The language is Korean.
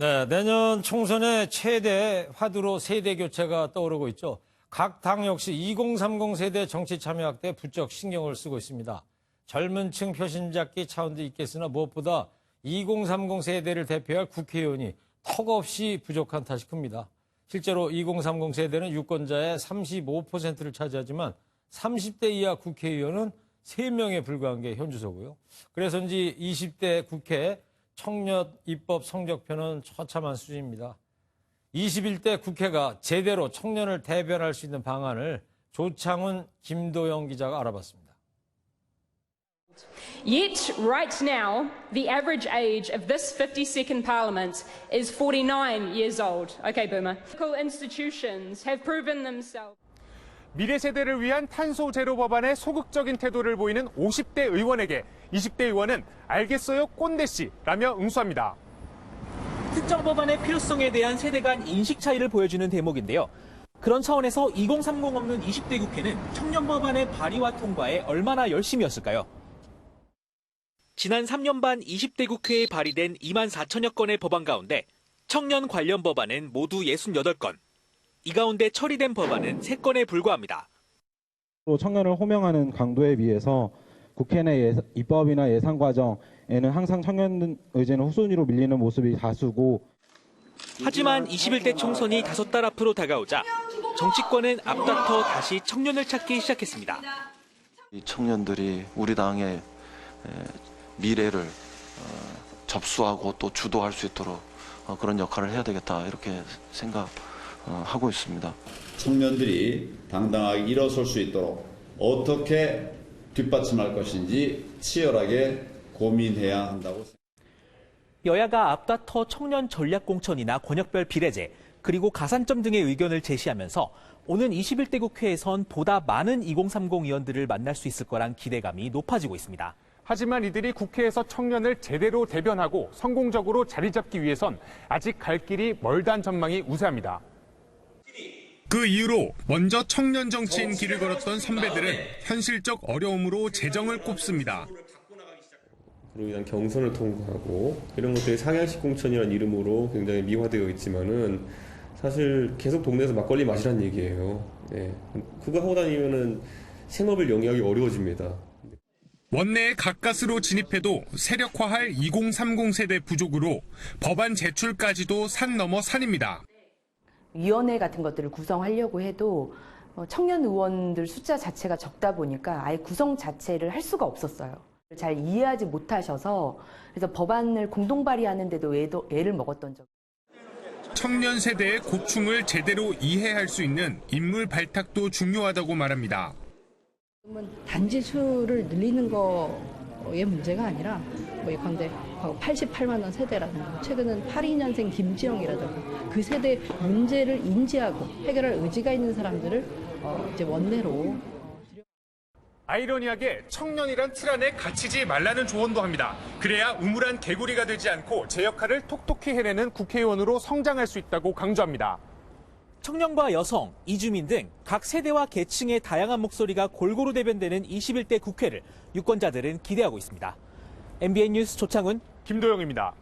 네, 내년 총선의 최대 화두로 세대 교체가 떠오르고 있죠. 각 당 역시 2030 세대 정치 참여 확대에 부쩍 신경을 쓰고 있습니다. 젊은 층 표심 잡기 차원도 있겠으나 무엇보다 2030 세대를 대표할 국회의원이 턱없이 부족한 탓이 큽니다. 실제로 2030 세대는 유권자의 35%를 차지하지만 30대 이하 국회의원은 3명에 불과한 게 현주소고요. 그래서인지 20대 국회 청년 입법 성적표는 처참한 수준입니다. 21대 국회가 제대로 청년을 대변할 수 있는 방안을 조창훈, 김도영 기자가 알아봤습니다. Yet, right now, the average age of this 52nd Parliament is 49 years old. Okay, Boomer. Local institutions have proven themselves. 미래 세대를 위한 탄소 제로 법안에 소극적인 태도를 보이는 50대 의원에게 20대 의원은 알겠어요 꼰대씨라며 응수합니다. 특정 법안의 필요성에 대한 세대 간 인식 차이를 보여주는 대목인데요. 그런 차원에서 2030 없는 20대 국회는 청년 법안의 발의와 통과에 얼마나 열심이었을까요? 지난 3년 반 20대 국회에 발의된 2만 4천여 건의 법안 가운데 청년 관련 법안은 모두 68건. 이 가운데 처리된 법안은 3건에 불과합니다. 또 청년을 호명하는 강도에 비해서 국회 내 입법이나 예산 과정에는 항상 청년 의제는 후순위로 밀리는 모습이 다수고. 하지만 21대 총선이 5달 앞으로 다가오자 정치권은 앞다퉈 다시 청년을 찾기 시작했습니다. 이 청년들이 우리 당의 미래를 접수하고 또 주도할 수 있도록 그런 역할을 해야 되겠다 이렇게 생각하고 있습니다. 청년들이 당당하게 일어설 수 있도록 어떻게 뒷받침할 것인지 치열하게 고민해야 한다고 생각합니다. 여야가 앞다퉈 청년 전략공천이나 권역별 비례제, 그리고 가산점 등의 의견을 제시하면서 오는 21대 국회에선 보다 많은 2030 의원들을 만날 수 있을 거란 기대감이 높아지고 있습니다. 하지만 이들이 국회에서 청년을 제대로 대변하고 성공적으로 자리 잡기 위해선 아직 갈 길이 멀다는 전망이 우세합니다. 그 이후로 먼저 청년 정치인 길을 걸었던 선배들은 현실적 어려움으로 재정을 꼽습니다. 그로 인한 경선을 통과하고 이런 것들이 상향식 공천이라는 이름으로 굉장히 미화되어 있지만은 사실 계속 동네에서 막걸리 마시란 얘기예요. 네. 그거 하고 다니면은 생업을 영위하기 어려워집니다. 원내에 가까스로 진입해도 세력화할 2030 세대 부족으로 법안 제출까지도 산 넘어 산입니다. 위원회 같은 것들을 구성하려고 해도 청년 의원들 숫자 자체가 적다 보니까 아예 구성 자체를 할 수가 없었어요. 잘 이해하지 못하셔서 그래서 법안을 공동 발의하는데도 애를 먹었던 적. 청년 세대의 고충을 제대로 이해할 수 있는 인물 발탁도 중요하다고 말합니다. 단지 수를 늘리는 거의 문제가 아니라 예컨대 88만 원 세대라든가 최근은 82년생 김지영이라든가 그 세대 문제를 인지하고 해결할 의지가 있는 사람들을 이제 원내로. 아이러니하게 청년이란 틀 안에 갇히지 말라는 조언도 합니다. 그래야 우물안 개구리가 되지 않고 제 역할을 톡톡히 해내는 국회의원으로 성장할 수 있다고 강조합니다. 청년과 여성, 이주민 등 각 세대와 계층의 다양한 목소리가 골고루 대변되는 21대 국회를 유권자들은 기대하고 있습니다. MBN 뉴스 조창훈, 김도영입니다.